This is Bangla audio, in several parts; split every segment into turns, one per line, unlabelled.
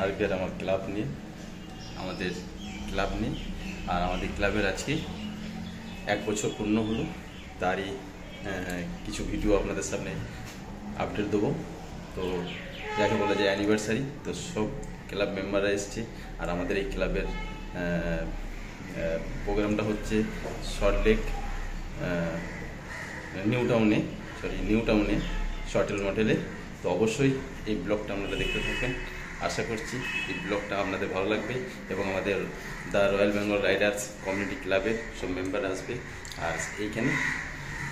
আরবিআর আমার ক্লাব নিয়ে, আমাদের ক্লাব নিয়ে। আর আমাদের ক্লাবের আজকে 1 বছর পূর্ণ হলো, তারই কিছু ভিডিও আপনাদের সামনে আপডেট দেবো। তো যাকে বলা যায় অ্যানিভার্সারি, তো সব ক্লাব মেম্বাররা এসছে। আর আমাদের এই ক্লাবের প্রোগ্রামটা হচ্ছে সল্টলেক নিউ টাউনে শর্টেল মডেলে। তো অবশ্যই এই ব্লগটা আপনারা দেখতে থাকবেন। আশা করছি এই ব্লগটা আপনাদের ভালো লাগবে এবং আমাদের the royal Bengal Riders community ক্লাবের সব মেম্বার আসবে। আর এইখানে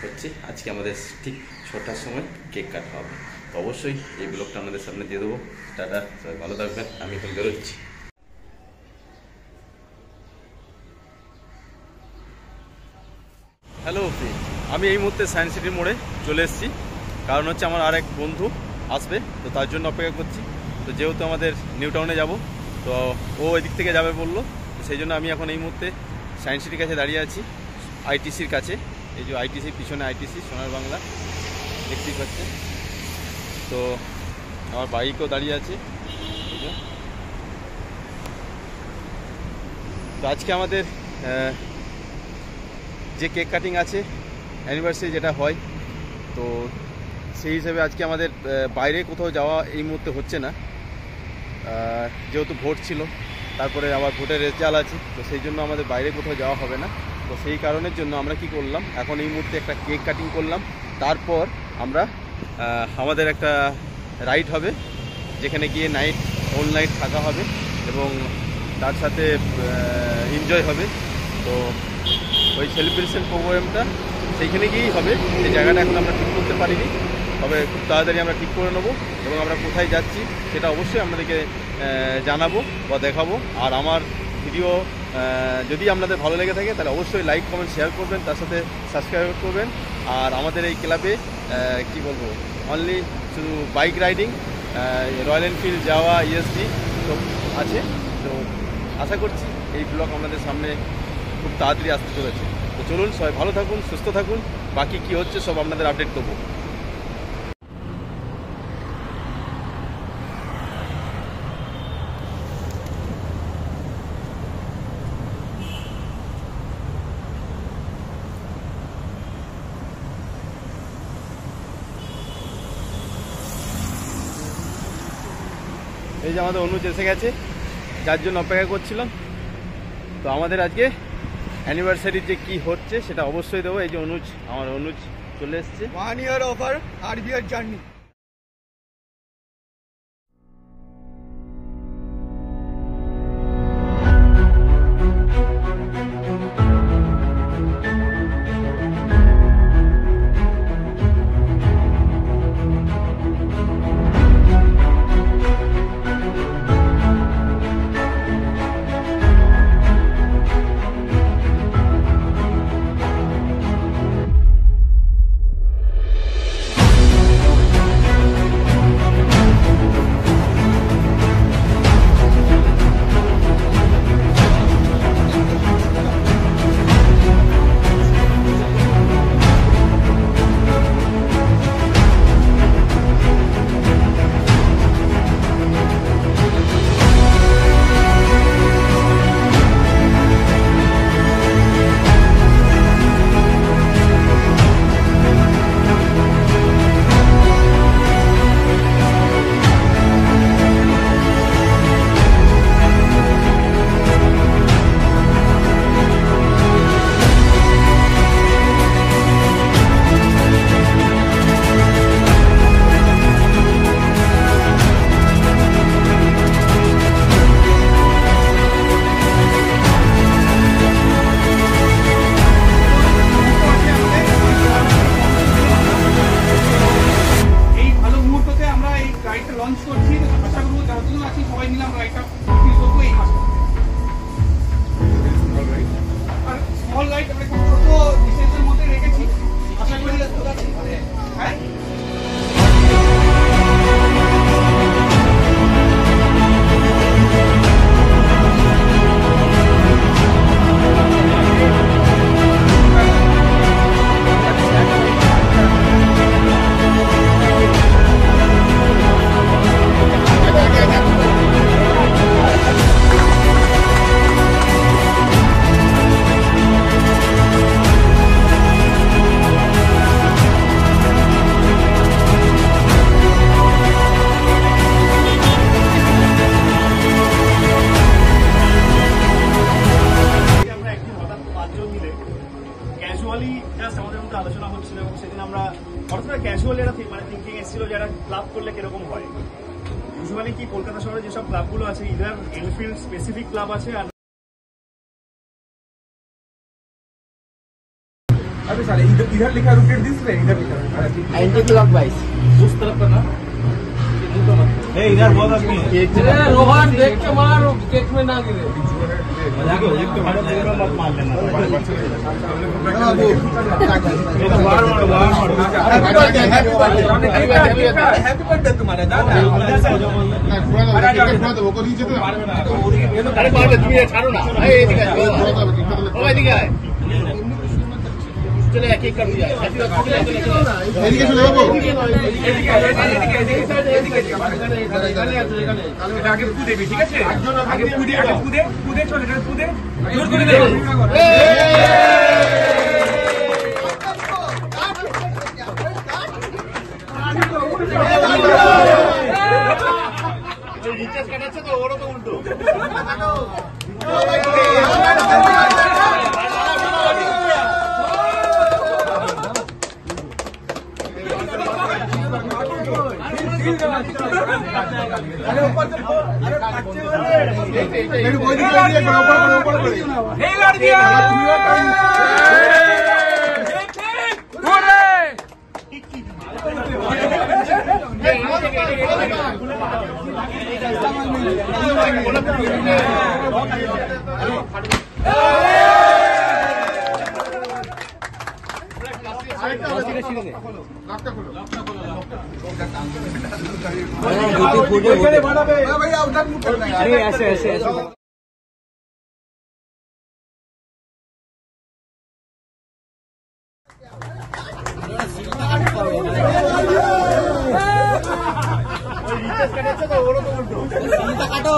হচ্ছে আজকে আমাদের ঠিক 6টার সময় কেক কাটা হবে। তো অবশ্যই এই ব্লগটা আপনাদের সামনে দিয়ে দেবো। টাটা, সবাই ভালো থাকবেন। আমি এখন বেরোচ্ছি। হ্যালো, আমি এই মুহূর্তে সায়েন্স সিটির মোড়ে চলে এসেছি। কারণ হচ্ছে আমার আরেক বন্ধু আসবে, তো তার জন্য অপেক্ষা করছি। তো যেহেতু আমাদের নিউ টাউনে যাব, তো ও এদিক থেকে যাবে বললো, তো সেই জন্য আমি এখন এই মুহূর্তে সায়েন্স সিটির কাছে দাঁড়িয়ে আছি, আইটিসির কাছে। এই যে আইটিসির পিছনে আইটিসি সোনার বাংলা দেখতেই পাচ্ছে। তো আমার বাইকও দাঁড়িয়ে আছে। তো আজকে আমাদের যে কেক কাটিং আছে, অ্যানিভার্সারি যেটা হয়, তো সেই হিসেবে আজকে আমাদের বাইরে কোথাও যাওয়া এই মুহূর্তে হচ্ছে না, যেহেতু ভোট ছিল, তারপরে আবার ভোটের রেজাল্ট আছে। তো সেই জন্য আমাদের বাইরে কোথাও যাওয়া হবে না। তো সেই কারণের জন্য আমরা কি করলাম, এখন এই মুহূর্তে একটা কেক কাটিং করলাম। তারপর আমরা আমাদের একটা রাইড হবে, যেখানে গিয়ে অল নাইট থাকা হবে এবং তার সাথে এনজয় হবে। তো ওই সেলিব্রেশন প্রোগ্রামটা সেইখানে গিয়েই হবে। সেই জায়গাটা এখন আমরা ঠিক করতে পারিনি, তবে খুব তাড়াতাড়ি আমরা ঠিক করে নেবো এবং আমরা কোথায় যাচ্ছি সেটা অবশ্যই আপনাদেরকে জানাবো বা দেখাবো। আর আমার ভিডিও যদি আপনাদের ভালো লেগে থাকে তাহলে অবশ্যই লাইক, কমেন্ট, শেয়ার করবেন, তার সাথে সাবস্ক্রাইব করবেন। আর আমাদের এই ক্লাবে কি বলবো, অনলি শুধু বাইক রাইডিং, রয়্যাল এনফিল্ড, যাওয়া, ইএসডি সব আছে। তো আশা করছি এই ব্লগ আপনাদের সামনে খুব তাড়াতাড়ি আসতে চলেছে। তো চলুন, সবাই ভালো থাকুন, সুস্থ থাকুন। বাকি কি হচ্ছে সব আপনাদের আপডেট দেবো। এই যে আমাদের অনুজ এসে গেছে, যার জন্য অপেক্ষা করছিলাম। তো আমাদের আজকে অ্যানিভার্সারি যে কি হচ্ছে সেটা অবশ্যই দেবো। এই যে আমার অনুজ চলে এসছে।
1 year over RBR journey.
এসেছিল যারা ক্লাব করলে কিরকম হয়। ইউজুয়ালি কি কলকাতা শহরে যেসব ক্লাবগুলো আছে ইদার এনফিল্ড স্পেসিফিক ক্লাব আছে আর
अभी सारे इधर लिखा रोटेट दिस वे इधर लिखा
एंटी क्लॉकवाइज
उस तरफ का ना इधर बहुत आदमी है
रोहन देख के मार केक में ना गिरे
मत मार लेना
हैप्पी बर्थडे तुम्हारा दादा
वो नीचे तो अरे बात तुम ये छाड़ो ना एदिকে ও এদিকে আয় चले एक एक कर दिया हैप्पी बर्थडे
এদিকে চলে যাবো
आगे कूदे भी ठीक है आगे कूदे चल इधर कूदे जोर করে দে
রিচার্জ কাটাচ্ছে তো ওরও তো উল্টো
अरे ऊपर से अरे बच्चे मेरे कोई दिक्कत नहीं है ऊपर हे लड़ दिया भैया उधर मुंह करना है
अरे ऐसे ऐसे ऐसे রিচার্জ কাটাচ্ছে তো ওরও তো উল্টো কাটো